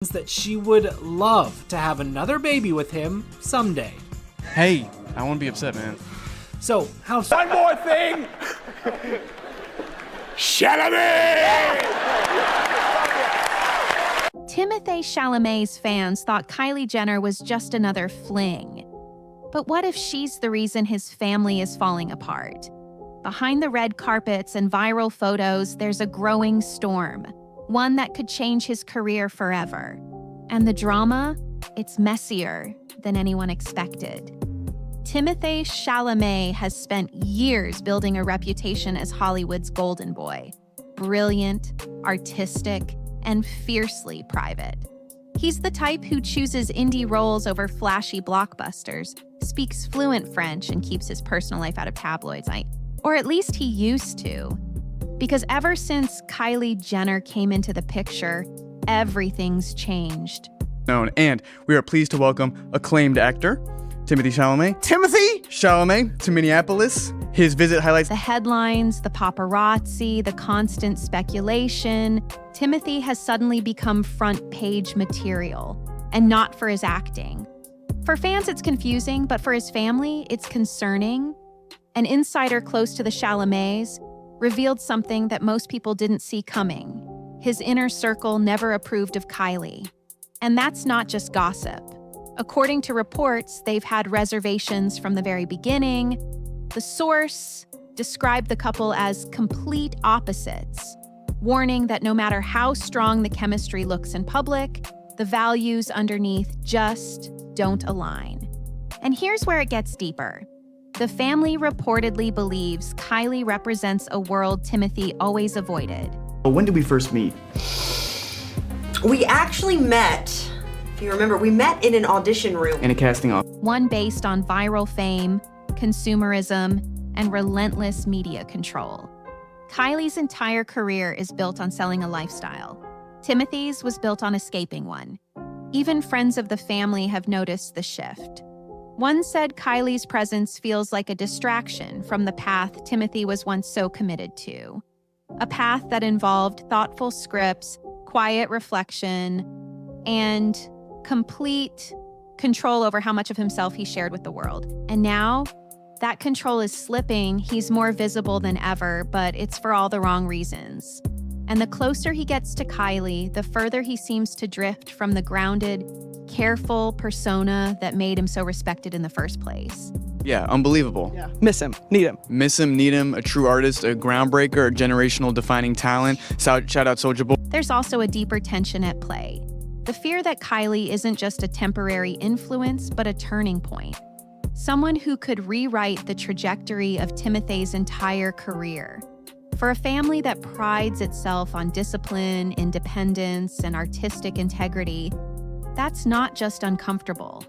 that she would love to have another baby with him someday. Hey, I won't be upset, man. So, how... One more thing! Chalamet! Timothée Chalamet's fans thought Kylie Jenner was just another fling. But what if she's the reason his family is falling apart? Behind the red carpets and viral photos, there's a growing storm, one that could change his career forever. And the drama? It's messier than anyone expected. Timothée Chalamet has spent years building a reputation as Hollywood's golden boy. Brilliant, artistic, and fiercely private. He's the type who chooses indie roles over flashy blockbusters, speaks fluent French, and keeps his personal life out of tabloids. Or at least he used to. Because ever since Kylie Jenner came into the picture, everything's changed. And we are pleased to welcome acclaimed actor, Timothée Chalamet to Minneapolis. His visit highlights the headlines, the paparazzi, the constant speculation. Timothée has suddenly become front page material, and not for his acting. For fans, it's confusing, but for his family, it's concerning. An insider close to the Chalamets revealed something that most people didn't see coming. His inner circle never approved of Kylie. And that's not just gossip. According to reports, they've had reservations from the very beginning. The source described the couple as complete opposites, warning that no matter how strong the chemistry looks in public, the values underneath just don't align. And here's where it gets deeper. The family reportedly believes Kylie represents a world Timothée always avoided. When did we first meet? We actually met, if you remember, we met in an audition room. In a casting office. One based on viral fame, consumerism, and relentless media control. Kylie's entire career is built on selling a lifestyle. Timothée's was built on escaping one. Even friends of the family have noticed the shift. One said Kylie's presence feels like a distraction from the path Timothée was once so committed to. A path that involved thoughtful scripts, quiet reflection, and complete control over how much of himself he shared with the world. And now, that control is slipping. He's more visible than ever, but it's for all the wrong reasons. And the closer he gets to Kylie, the further he seems to drift from the grounded, careful persona that made him so respected in the first place. Yeah, unbelievable. Yeah. Miss him, need him. Miss him, need him, a true artist, a groundbreaker, a generational defining talent. Shout out Soulja Boy. There's also a deeper tension at play. The fear that Kylie isn't just a temporary influence, but a turning point. Someone who could rewrite the trajectory of Timothée's entire career. For a family that prides itself on discipline, independence, and artistic integrity, that's not just uncomfortable,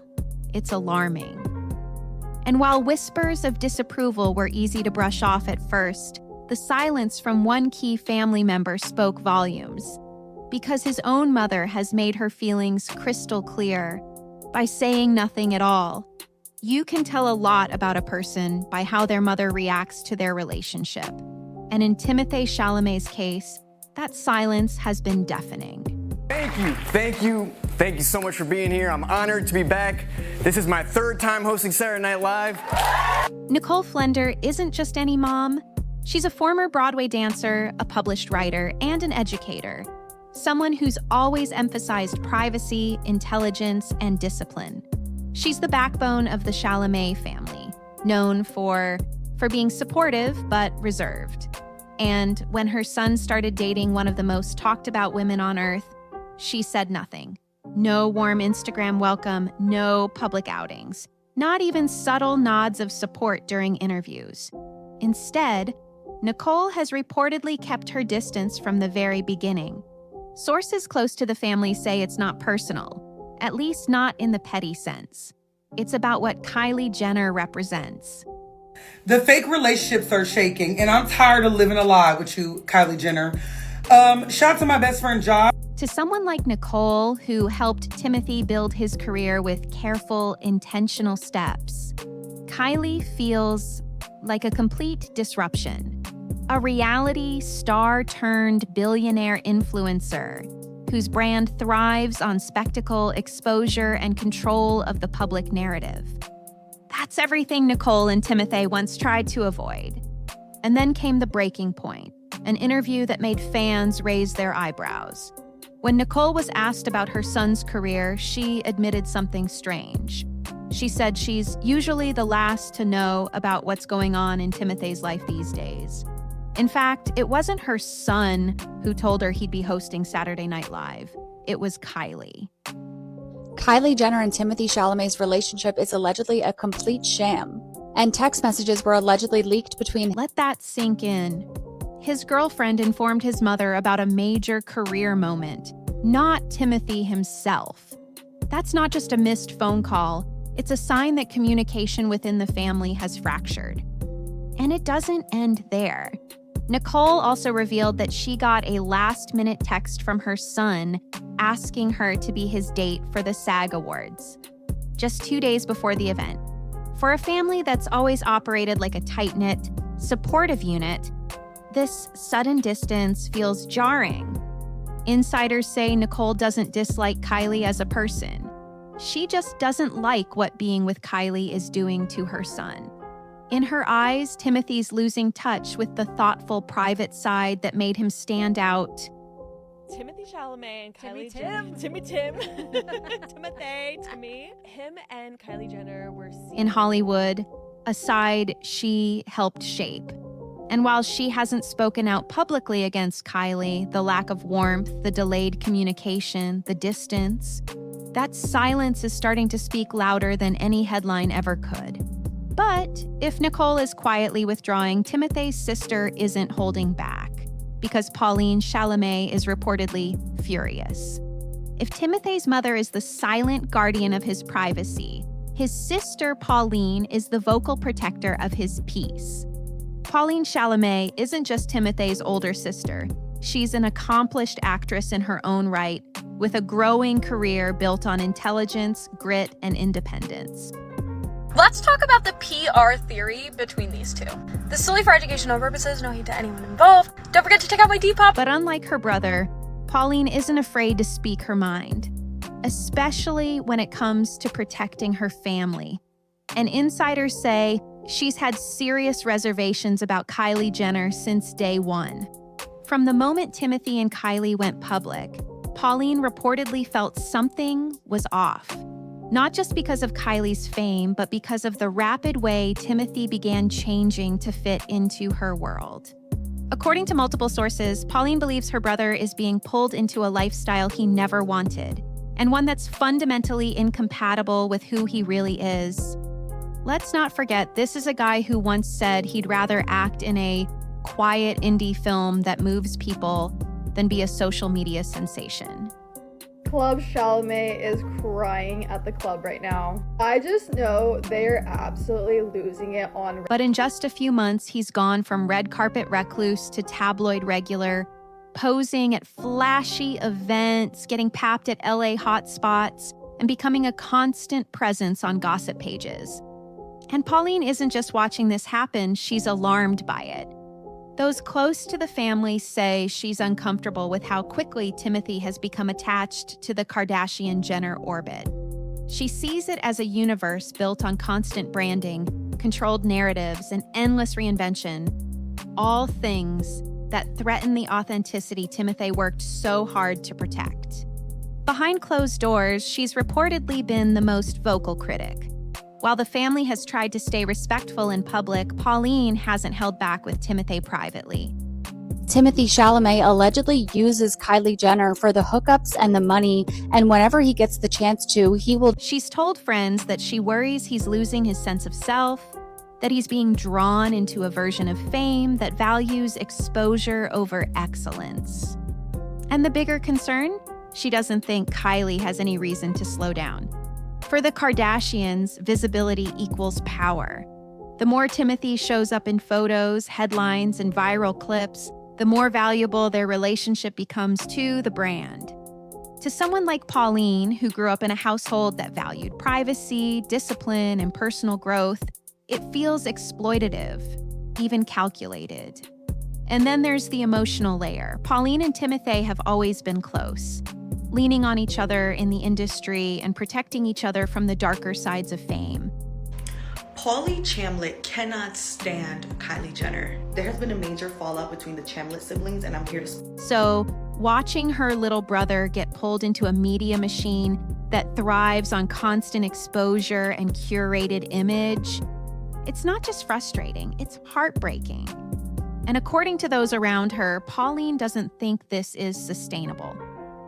it's alarming. And while whispers of disapproval were easy to brush off at first, the silence from one key family member spoke volumes. Because his own mother has made her feelings crystal clear by saying nothing at all. You can tell a lot about a person by how their mother reacts to their relationship. And in Timothée Chalamet's case, that silence has been deafening. Thank you so much for being here. I'm honored to be back. This is my third time hosting Saturday Night Live. Nicole Flender isn't just any mom. She's a former Broadway dancer, a published writer, and an educator. Someone who's always emphasized privacy, intelligence, and discipline. She's the backbone of the Chalamet family, known for being supportive but reserved. And when her son started dating one of the most talked about women on earth, she said nothing. No warm Instagram welcome, no public outings, not even subtle nods of support during interviews. Instead, Nicole has reportedly kept her distance from the very beginning. Sources close to the family say it's not personal, at least not in the petty sense. It's about what Kylie Jenner represents. The fake relationships are shaking, and I'm tired of living a lie with you, Kylie Jenner. Shout out to my best friend, Josh. To someone like Nicole, who helped Timothée build his career with careful, intentional steps, Kylie feels like a complete disruption. A reality star-turned billionaire influencer whose brand thrives on spectacle, exposure, and control of the public narrative. That's everything Nicole and Timothée once tried to avoid. And then came the breaking point, an interview that made fans raise their eyebrows. When Nicole was asked about her son's career, she admitted something strange. She said she's usually the last to know about what's going on in Timothée's life these days. In fact, it wasn't her son who told her he'd be hosting Saturday Night Live. It was Kylie. Kylie Jenner and Timothée Chalamet's relationship is allegedly a complete sham, and text messages were allegedly leaked between. Let that sink in. His girlfriend informed his mother about a major career moment, not Timothée himself. That's not just a missed phone call. It's a sign that communication within the family has fractured. And it doesn't end there. Nicole also revealed that she got a last-minute text from her son asking her to be his date for the SAG Awards, just 2 days before the event. For a family that's always operated like a tight-knit, supportive unit, this sudden distance feels jarring. Insiders say Nicole doesn't dislike Kylie as a person. She just doesn't like what being with Kylie is doing to her son. In her eyes, Timothée's losing touch with the thoughtful, private side that made him stand out. Timothée Chalamet and Kylie Jenner. Timmy. Him and Kylie Jenner were seen In Hollywood, a side she helped shape. And while she hasn't spoken out publicly against Kylie, the lack of warmth, the delayed communication, the distance, that silence is starting to speak louder than any headline ever could. But if Nicole is quietly withdrawing, Timothée's sister isn't holding back, because Pauline Chalamet is reportedly furious. If Timothée's mother is the silent guardian of his privacy, his sister Pauline is the vocal protector of his peace. Pauline Chalamet isn't just Timothée's older sister. She's an accomplished actress in her own right, with a growing career built on intelligence, grit, and independence. Let's talk about the PR theory between these two. This is solely for educational purposes, no hate to anyone involved. Don't forget to check out my Depop. But unlike her brother, Pauline isn't afraid to speak her mind, especially when it comes to protecting her family. And insiders say she's had serious reservations about Kylie Jenner since day one. From the moment Timothée and Kylie went public, Pauline reportedly felt something was off. Not just because of Kylie's fame, but because of the rapid way Timothée began changing to fit into her world. According to multiple sources, Pauline believes her brother is being pulled into a lifestyle he never wanted, and one that's fundamentally incompatible with who he really is. Let's not forget, this is a guy who once said he'd rather act in a quiet indie film that moves people than be a social media sensation. Club Chalamet is crying at the club right now. I just know they're absolutely losing it on. But in just a few months, he's gone from red carpet recluse to tabloid regular, posing at flashy events, getting papped at LA hotspots, and becoming a constant presence on gossip pages. And Pauline isn't just watching this happen, she's alarmed by it. Those close to the family say she's uncomfortable with how quickly Timothée has become attached to the Kardashian Jenner orbit. She sees it as a universe built on constant branding, controlled narratives, and endless reinvention, all things that threaten the authenticity Timothée worked so hard to protect. Behind closed doors, she's reportedly been the most vocal critic. While the family has tried to stay respectful in public, Pauline hasn't held back with Timothée privately. Timothée Chalamet allegedly uses Kylie Jenner for the hookups and the money, and whenever he gets the chance to, he will. She's told friends that she worries he's losing his sense of self, that he's being drawn into a version of fame that values exposure over excellence. And the bigger concern? She doesn't think Kylie has any reason to slow down. For the Kardashians, visibility equals power. The more Timothée shows up in photos, headlines, and viral clips, the more valuable their relationship becomes to the brand. To someone like Pauline, who grew up in a household that valued privacy, discipline, and personal growth, it feels exploitative, even calculated. And then there's the emotional layer. Pauline and Timothée have always been close. leaning on each other in the industry and protecting each other from the darker sides of fame. Pauline Chalamet cannot stand Kylie Jenner. There has been a major fallout between the Chalamet siblings, and I'm here to... So, watching her little brother get pulled into a media machine that thrives on constant exposure and curated image, it's not just frustrating, it's heartbreaking. And according to those around her, Pauline doesn't think this is sustainable.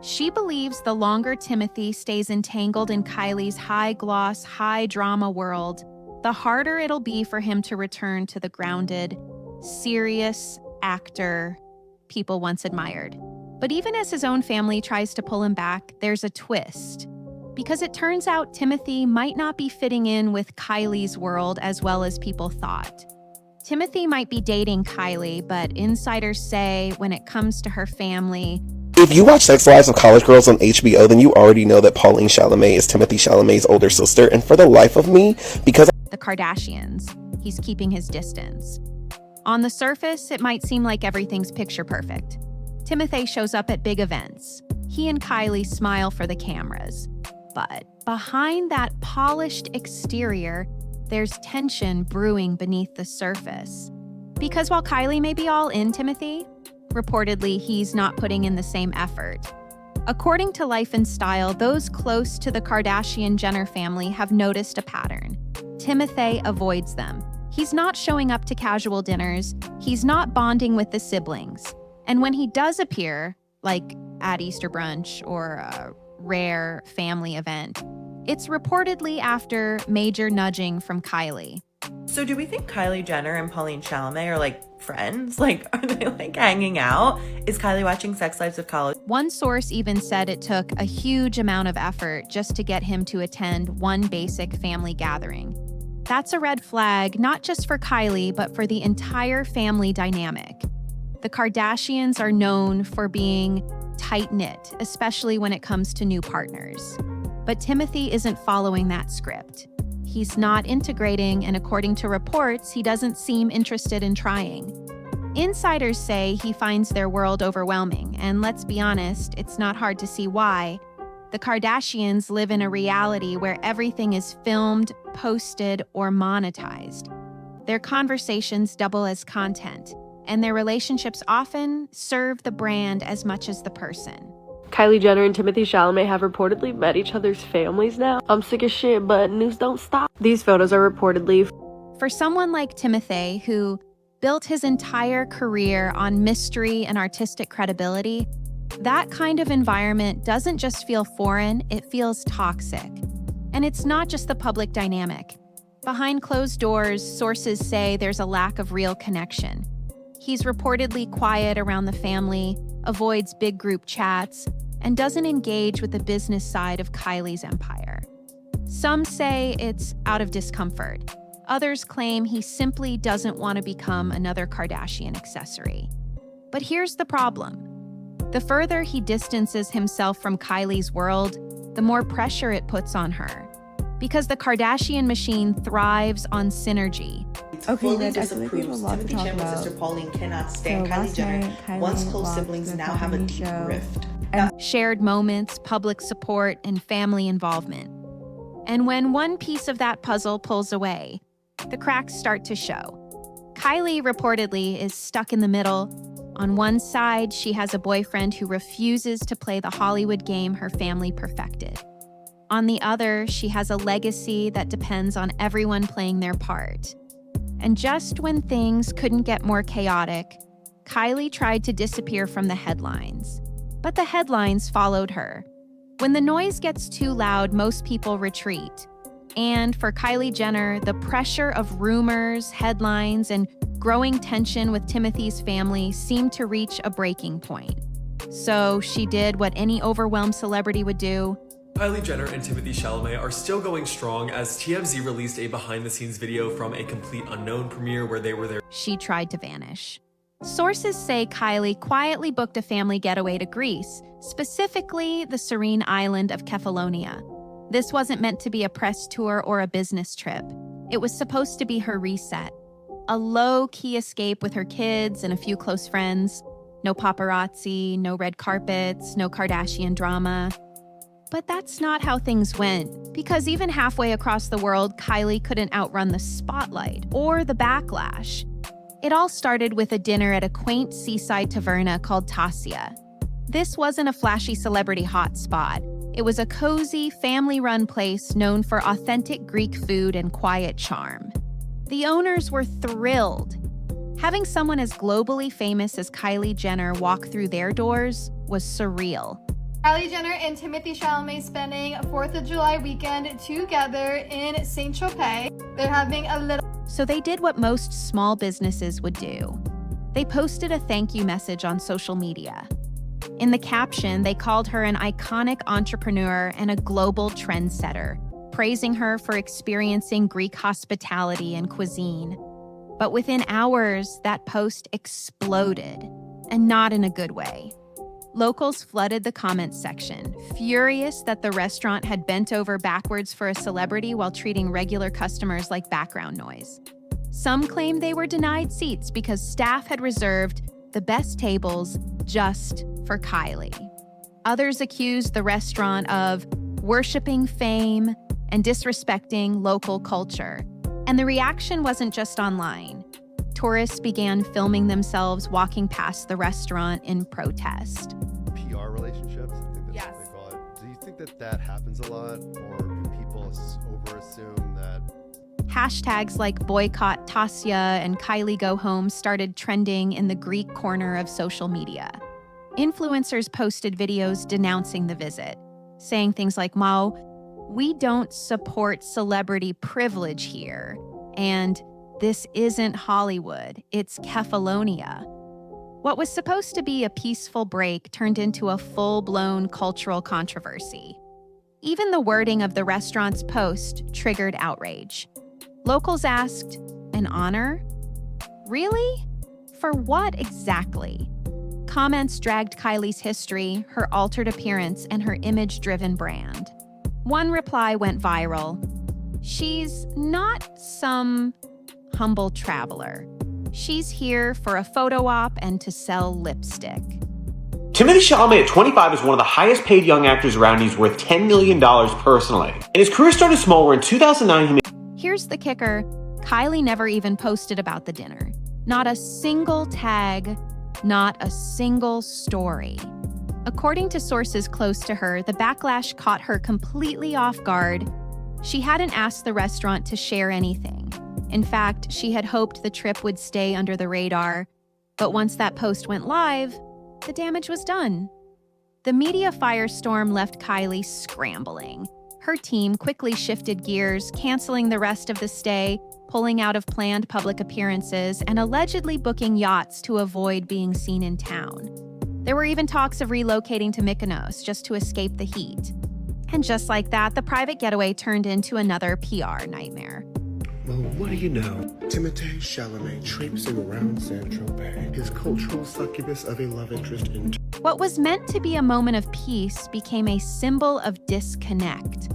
She believes the longer Timothée stays entangled in Kylie's high-gloss, high-drama world, the harder it'll be for him to return to the grounded, serious actor people once admired. But even as his own family tries to pull him back, there's a twist. Because it turns out Timothée might not be fitting in with Kylie's world as well as people thought. Timothée might be dating Kylie, but insiders say when it comes to her family... If you watch Sex Lives of College Girls on HBO, then you already know that Pauline Chalamet is Timothée Chalamet's older sister, and for the life of me, because... The Kardashians, he's keeping his distance. On the surface, it might seem like everything's picture perfect. Timothée shows up at big events. He and Kylie smile for the cameras. But behind that polished exterior, there's tension brewing beneath the surface. Because while Kylie may be all in Timothée, reportedly he's not putting in the same effort. According to Life and Style, those close to the Kardashian Jenner family have noticed a pattern. Timothée avoids them. He's not showing up to casual dinners. He's not bonding with the siblings. And when he does appear, like at Easter brunch or a rare family event, it's reportedly after major nudging from Kylie. So do we think Kylie Jenner and Pauline Chalamet are like friends? Like, are they like hanging out? Is Kylie watching Sex Lives of College? One source even said it took a huge amount of effort just to get him to attend one basic family gathering. That's a red flag, not just for Kylie, but for the entire family dynamic. The Kardashians are known for being tight-knit, especially when it comes to new partners. But Timothée isn't following that script. He's not integrating, and according to reports, he doesn't seem interested in trying. Insiders say he finds their world overwhelming, and let's be honest, it's not hard to see why. The Kardashians live in a reality where everything is filmed, posted, or monetized. Their conversations double as content, and their relationships often serve the brand as much as the person. Kylie Jenner and Timothée Chalamet have reportedly met each other's families now. I'm sick of shit, but news don't stop. These photos are reportedly... For someone like Timothée, who built his entire career on mystery and artistic credibility, that kind of environment doesn't just feel foreign, it feels toxic. And it's not just the public dynamic. Behind closed doors, sources say there's a lack of real connection. He's reportedly quiet around the family, avoids big group chats, and doesn't engage with the business side of Kylie's empire. Some say it's out of discomfort. Others claim he simply doesn't want to become another Kardashian accessory. But here's the problem. The further he distances himself from Kylie's world, the more pressure it puts on her. Because the Kardashian machine thrives on synergy. Fully disapproves. Timothée Chalamet's sister Pauline cannot stand Kylie Jenner. Once close siblings now have a deep rift. Shared moments, public support, and family involvement. And when one piece of that puzzle pulls away, the cracks start to show. Kylie reportedly is stuck in the middle. On one side, she has a boyfriend who refuses to play the Hollywood game her family perfected. On the other, she has a legacy that depends on everyone playing their part. And just when things couldn't get more chaotic, Kylie tried to disappear from the headlines. But the headlines followed her. When the noise gets too loud, most people retreat. And for Kylie Jenner, the pressure of rumors, headlines, and growing tension with Timothée's family seemed to reach a breaking point. So she did what any overwhelmed celebrity would do. Kylie Jenner and Timothée Chalamet are still going strong as TMZ released a behind-the-scenes video from a complete unknown premiere where they were there. She tried to vanish. Sources say Kylie quietly booked a family getaway to Greece, specifically the serene island of Kefalonia. This wasn't meant to be a press tour or a business trip. It was supposed to be her reset. A low-key escape with her kids and a few close friends. No paparazzi, no red carpets, no Kardashian drama. But that's not how things went, because even halfway across the world, Kylie couldn't outrun the spotlight or the backlash. It all started with a dinner at a quaint seaside taverna called Tassia. This wasn't a flashy celebrity hotspot. It was a cozy, family-run place known for authentic Greek food and quiet charm. The owners were thrilled. Having someone as globally famous as Kylie Jenner walk through their doors was surreal. Kylie Jenner and Timothée Chalamet spending 4th of July weekend together in Saint-Tropez. They're having a little... So they did what most small businesses would do. They posted a thank you message on social media. In the caption, they called her an iconic entrepreneur and a global trendsetter, praising her for experiencing Greek hospitality and cuisine. But within hours, that post exploded, and not in a good way. Locals flooded the comments section, furious that the restaurant had bent over backwards for a celebrity while treating regular customers like background noise. Some claimed they were denied seats because staff had reserved the best tables just for Kylie. Others accused the restaurant of worshiping fame and disrespecting local culture. And the reaction wasn't just online. Tourists began filming themselves walking past the restaurant in protest. PR relationships, I think that's what they call it. Do you think that happens a lot, or do people overassume that? Hashtags like boycott Tassia and Kylie go home started trending in the Greek corner of social media. Influencers posted videos denouncing the visit, saying things like, "Mao, we don't support celebrity privilege here," and "This isn't Hollywood, it's Kefalonia." What was supposed to be a peaceful break turned into a full-blown cultural controversy. Even the wording of the restaurant's post triggered outrage. Locals asked, "An honor? Really? For what exactly?" Comments dragged Kylie's history, her altered appearance, and her image-driven brand. One reply went viral. "She's not some humble traveler. She's here for a photo op and to sell lipstick." Timothée Chalamet at 25 is one of the highest paid young actors around. He's worth $10 million personally. And his career started small, where in 2009 he made... Here's the kicker. Kylie never even posted about the dinner. Not a single tag, not a single story. According to sources close to her, the backlash caught her completely off guard. She hadn't asked the restaurant to share anything. In fact, she had hoped the trip would stay under the radar. But once that post went live, the damage was done. The media firestorm left Kylie scrambling. Her team quickly shifted gears, canceling the rest of the stay, pulling out of planned public appearances, and allegedly booking yachts to avoid being seen in town. There were even talks of relocating to Mykonos just to escape the heat. And just like that, the private getaway turned into another PR nightmare. Well, what do you know? Timothée Chalamet traipsing around Saint-Tropez, his cultural succubus of a love interest in... What was meant to be a moment of peace became a symbol of disconnect.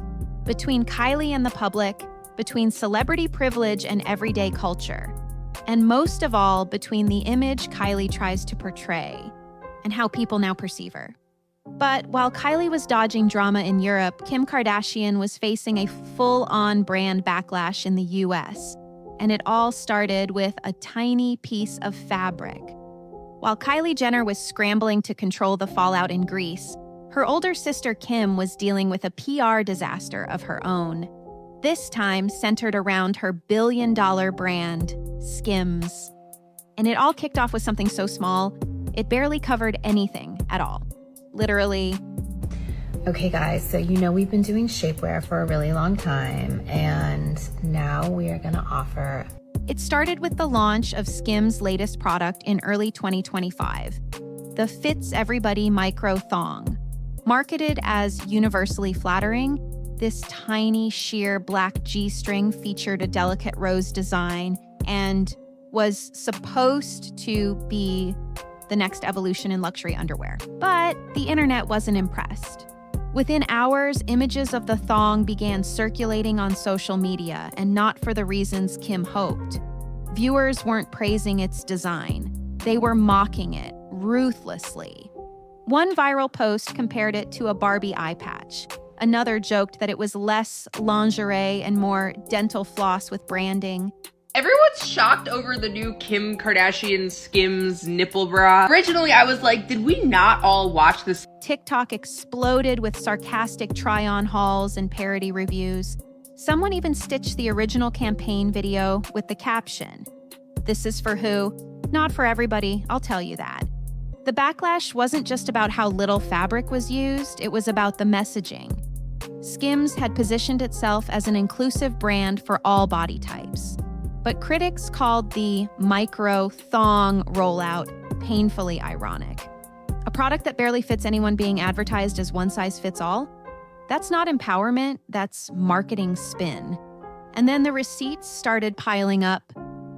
Between Kylie and the public, between celebrity privilege and everyday culture, and most of all, between the image Kylie tries to portray and how people now perceive her. But while Kylie was dodging drama in Europe, Kim Kardashian was facing a full-on brand backlash in the US, and it all started with a tiny piece of fabric. While Kylie Jenner was scrambling to control the fallout in Greece, her older sister Kim was dealing with a PR disaster of her own, this time centered around her billion-dollar brand, Skims. And it all kicked off with something so small, it barely covered anything at all. Literally. Okay guys, so you know we've been doing shapewear for a really long time, and now we are gonna offer... It started with the launch of Skims' latest product in early 2025, the Fits Everybody Micro Thong. Marketed as universally flattering, this tiny, sheer black G-string featured a delicate rose design and was supposed to be the next evolution in luxury underwear. But the internet wasn't impressed. Within hours, images of the thong began circulating on social media, and not for the reasons Kim hoped. Viewers weren't praising its design. They were mocking it, ruthlessly. One viral post compared it to a Barbie eye patch. Another joked that it was less lingerie and more dental floss with branding. Everyone's shocked over the new Kim Kardashian Skims nipple bra. Originally, I was like, did we not all watch this? TikTok exploded with sarcastic try-on hauls and parody reviews. Someone even stitched the original campaign video with the caption, "This is for who? Not for everybody, I'll tell you that." The backlash wasn't just about how little fabric was used, it was about the messaging. Skims had positioned itself as an inclusive brand for all body types. But critics called the micro-thong rollout painfully ironic. A product that barely fits anyone being advertised as one size fits all? That's not empowerment, that's marketing spin. And then the receipts started piling up.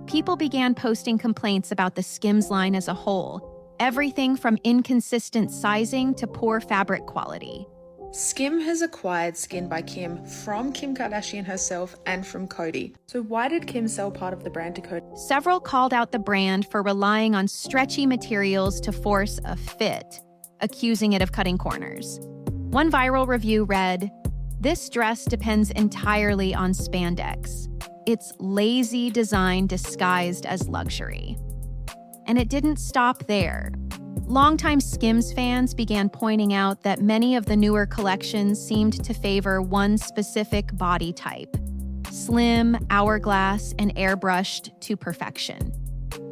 People began posting complaints about the Skims line as a whole, everything from inconsistent sizing to poor fabric quality. Skim has acquired Skin by Kim from Kim Kardashian herself and from Cody. So why did Kim sell part of the brand to Cody? Several called out the brand for relying on stretchy materials to force a fit, accusing it of cutting corners. One viral review read, "This dress depends entirely on spandex. It's lazy design disguised as luxury." And it didn't stop there. Longtime Skims fans began pointing out that many of the newer collections seemed to favor one specific body type, slim, hourglass, and airbrushed to perfection.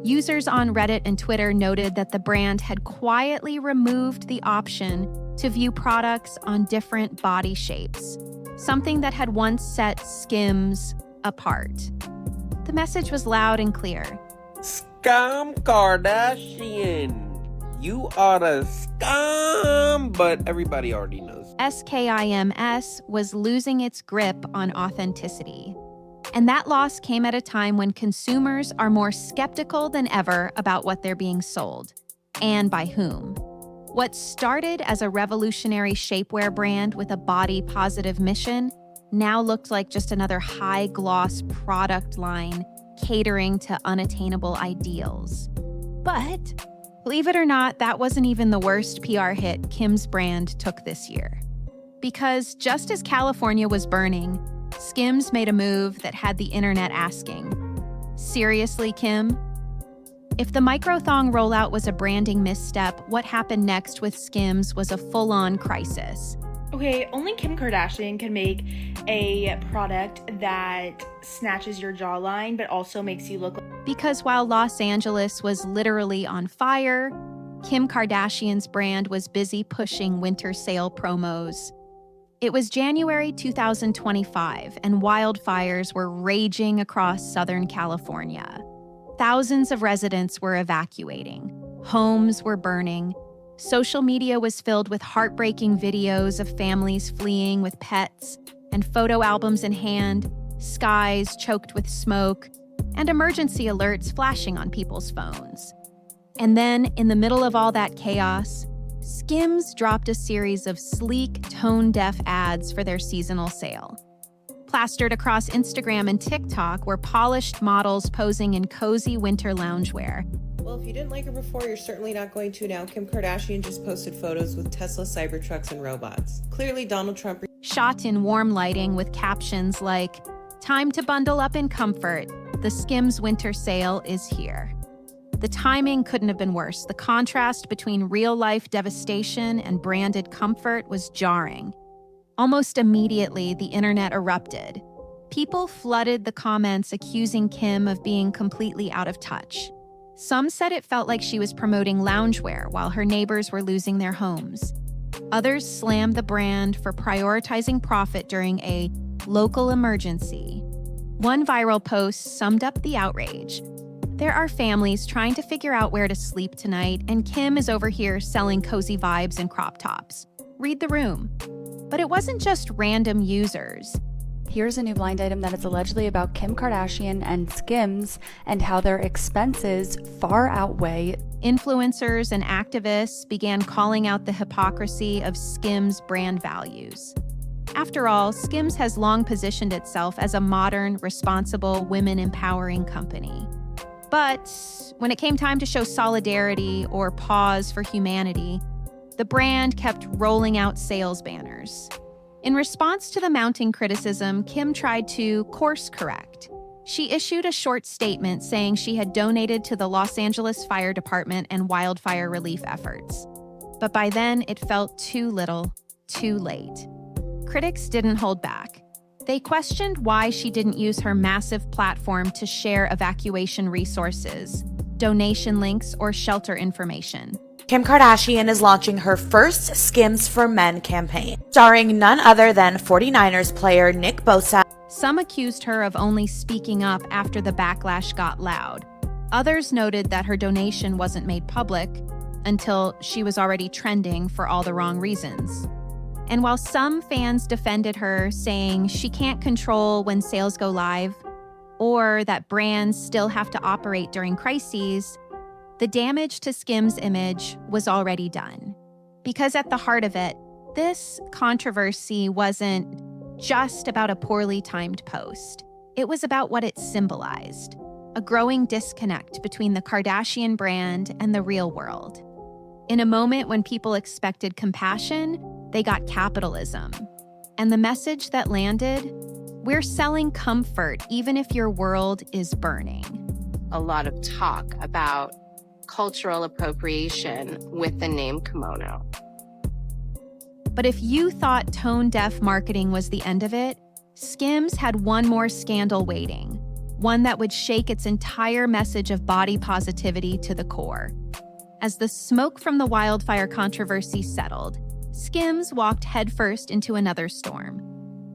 Users on Reddit and Twitter noted that the brand had quietly removed the option to view products on different body shapes, something that had once set Skims apart. The message was loud and clear. Scum Kardashian. You are a scum, but everybody already knows. SKIMS was losing its grip on authenticity. And that loss came at a time when consumers are more skeptical than ever about what they're being sold, and by whom. What started as a revolutionary shapewear brand with a body-positive mission now looked like just another high-gloss product line catering to unattainable ideals. But believe it or not, that wasn't even the worst PR hit Kim's brand took this year. Because just as California was burning, Skims made a move that had the internet asking, "Seriously, Kim?" If the micro-thong rollout was a branding misstep, what happened next with Skims was a full-on crisis. Okay, only Kim Kardashian can make a product that snatches your jawline but also makes you look like... Because while Los Angeles was literally on fire, Kim Kardashian's brand was busy pushing winter sale promos. It was January 2025, and wildfires were raging across Southern California. Thousands of residents were evacuating. Homes were burning. Social media was filled with heartbreaking videos of families fleeing with pets and photo albums in hand, skies choked with smoke, and emergency alerts flashing on people's phones. And then, in the middle of all that chaos, Skims dropped a series of sleek, tone-deaf ads for their seasonal sale. Plastered across Instagram and TikTok were polished models posing in cozy winter loungewear. Well, if you didn't like her before, you're certainly not going to now. Kim Kardashian just posted photos with Tesla Cybertrucks and robots. Clearly, Donald Trump... Shot in warm lighting with captions like, "Time to bundle up in comfort. The Skims winter sale is here." The timing couldn't have been worse. The contrast between real-life devastation and branded comfort was jarring. Almost immediately, the internet erupted. People flooded the comments accusing Kim of being completely out of touch. Some said it felt like she was promoting loungewear while her neighbors were losing their homes. Others slammed the brand for prioritizing profit during a local emergency. One viral post summed up the outrage. "There are families trying to figure out where to sleep tonight, and Kim is over here selling cozy vibes and crop tops. Read the room." But it wasn't just random users. Here's a new blind item that is allegedly about Kim Kardashian and Skims and how their expenses far outweigh. Influencers and activists began calling out the hypocrisy of Skims' brand values. After all, Skims has long positioned itself as a modern, responsible, women-empowering company. But when it came time to show solidarity or pause for humanity, the brand kept rolling out sales banners. In response to the mounting criticism, Kim tried to course correct. She issued a short statement saying she had donated to the Los Angeles Fire Department and wildfire relief efforts. But by then, it felt too little, too late. Critics didn't hold back. They questioned why she didn't use her massive platform to share evacuation resources, donation links, or shelter information. Kim Kardashian is launching her first Skims for Men campaign, starring none other than 49ers player Nick Bosa. Some accused her of only speaking up after the backlash got loud. Others noted that her donation wasn't made public until she was already trending for all the wrong reasons. And while some fans defended her, saying she can't control when sales go live, or that brands still have to operate during crises, the damage to Skims' image was already done. Because at the heart of it, this controversy wasn't just about a poorly timed post. It was about what it symbolized, a growing disconnect between the Kardashian brand and the real world. In a moment when people expected compassion, they got capitalism. And the message that landed, we're selling comfort even if your world is burning. A lot of talk about cultural appropriation with the name kimono. But if you thought tone-deaf marketing was the end of it, Skims had one more scandal waiting, one that would shake its entire message of body positivity to the core. As the smoke from the wildfire controversy settled, Skims walked headfirst into another storm,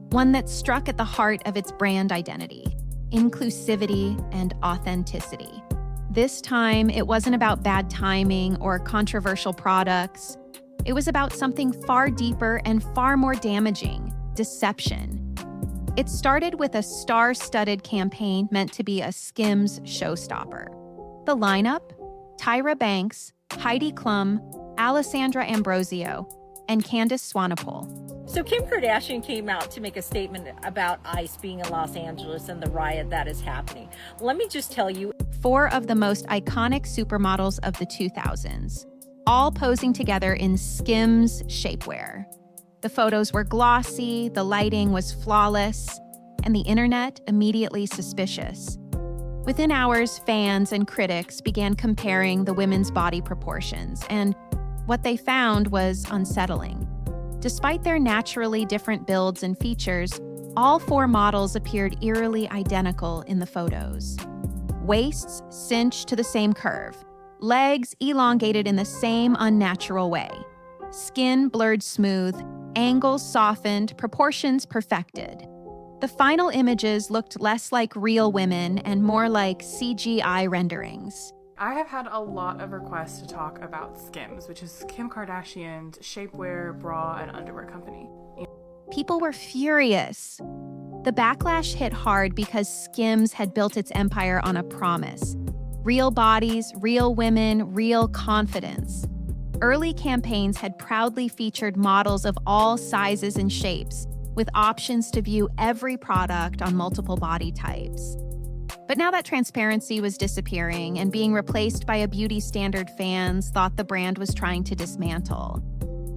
one that struck at the heart of its brand identity, inclusivity and authenticity. This time, it wasn't about bad timing or controversial products. It was about something far deeper and far more damaging: deception. It started with a star-studded campaign meant to be a Skims showstopper. The lineup: Tyra Banks, Heidi Klum, Alessandra Ambrosio, and Candace Swanepoel. So Kim Kardashian came out to make a statement about ICE being in Los Angeles and the riot that is happening. Let me just tell you, 4 of the most iconic supermodels of the 2000s, all posing together in Skims shapewear. The photos were glossy, the lighting was flawless, and the internet immediately suspicious. Within hours, fans and critics began comparing the women's body proportions, and what they found was unsettling. Despite their naturally different builds and features, all 4 models appeared eerily identical in the photos. Waists cinched to the same curve, legs elongated in the same unnatural way, skin blurred smooth, angles softened, proportions perfected. The final images looked less like real women and more like CGI renderings. I have had a lot of requests to talk about Skims, which is Kim Kardashian's shapewear, bra, and underwear company. People were furious. The backlash hit hard because Skims had built its empire on a promise: real bodies, real women, real confidence. Early campaigns had proudly featured models of all sizes and shapes, with options to view every product on multiple body types. But now that transparency was disappearing and being replaced by a beauty standard fans thought the brand was trying to dismantle.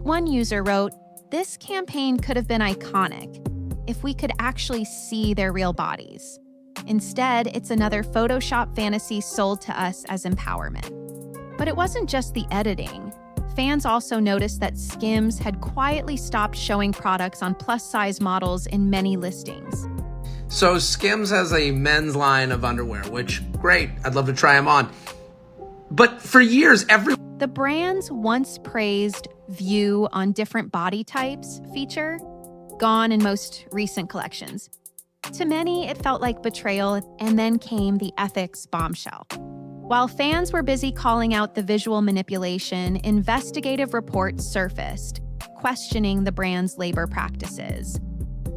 One user wrote, "This campaign could have been iconic if we could actually see their real bodies. Instead, it's another Photoshop fantasy sold to us as empowerment." But it wasn't just the editing. Fans also noticed that Skims had quietly stopped showing products on plus-size models in many listings. So Skims has a men's line of underwear, which, great, I'd love to try them on. But for years, The brand's once praised view on different body types feature, gone in most recent collections. To many, it felt like betrayal, and then came the ethics bombshell. While fans were busy calling out the visual manipulation, investigative reports surfaced, questioning the brand's labor practices.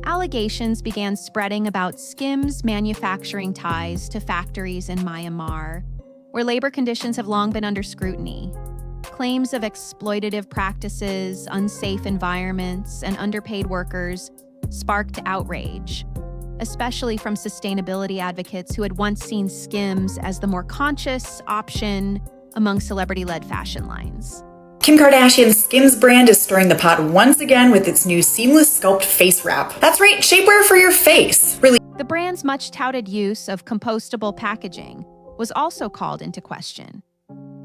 Allegations began spreading about Skims' manufacturing ties to factories in Myanmar, where labor conditions have long been under scrutiny. Claims of exploitative practices, unsafe environments, and underpaid workers sparked outrage. especially from sustainability advocates who had once seen Skims as the more conscious option among celebrity-led fashion lines. Kim Kardashian's Skims brand is stirring the pot once again with its new seamless sculpt face wrap. That's right, shapewear for your face. The brand's much-touted use of compostable packaging was also called into question.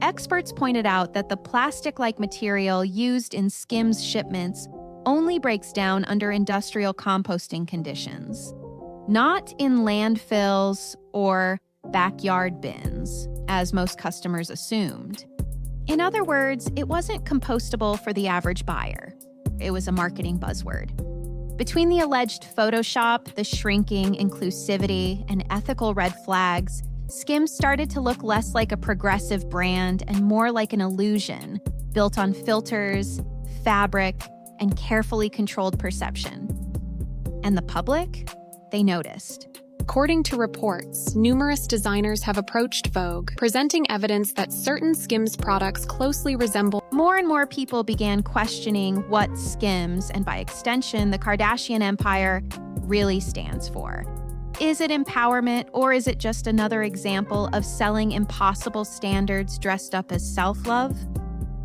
Experts pointed out that the plastic-like material used in Skims shipments only breaks down under industrial composting conditions, not in landfills or backyard bins, as most customers assumed. In other words, it wasn't compostable for the average buyer. It was a marketing buzzword. Between the alleged Photoshop, the shrinking, inclusivity, and ethical red flags, Skims started to look less like a progressive brand and more like an illusion built on filters, fabric, and carefully controlled perception. And the public? They noticed. According to reports, numerous designers have approached Vogue, presenting evidence that certain Skims products closely resemble. More and more people began questioning what Skims, and by extension, the Kardashian empire, really stands for. Is it empowerment, or is it just another example of selling impossible standards dressed up as self-love?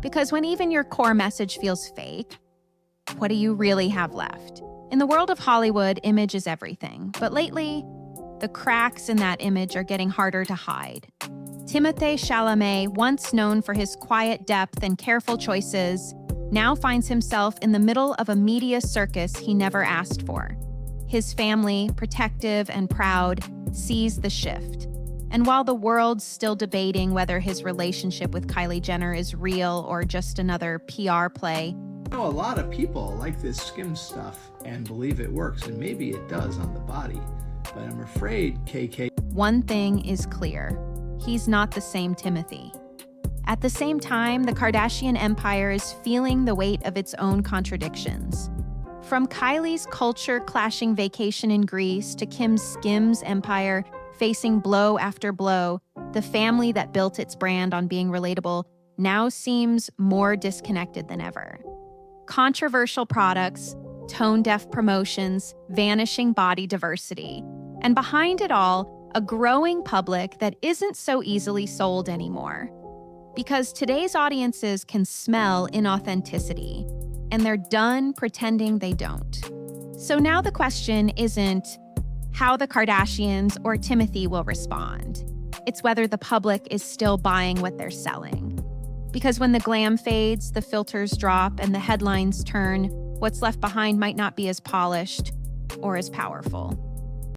Because when even your core message feels fake, what do you really have left? In the world of Hollywood, image is everything. But lately, the cracks in that image are getting harder to hide. Timothée Chalamet, once known for his quiet depth and careful choices, now finds himself in the middle of a media circus he never asked for. His family, protective and proud, sees the shift. And while the world's still debating whether his relationship with Kylie Jenner is real or just another PR play, I know a lot of people like this Skims stuff and believe it works, and maybe it does on the body. But I'm afraid, KK... One thing is clear. He's not the same Timothée. At the same time, the Kardashian empire is feeling the weight of its own contradictions. From Kylie's culture-clashing vacation in Greece to Kim's Skims empire facing blow after blow, the family that built its brand on being relatable now seems more disconnected than ever. Controversial products, tone-deaf promotions, vanishing body diversity, and behind it all, a growing public that isn't so easily sold anymore. Because today's audiences can smell inauthenticity, and they're done pretending they don't. So now the question isn't how the Kardashians or Timothée will respond. It's whether the public is still buying what they're selling. Because when the glam fades, the filters drop, and the headlines turn, what's left behind might not be as polished or as powerful.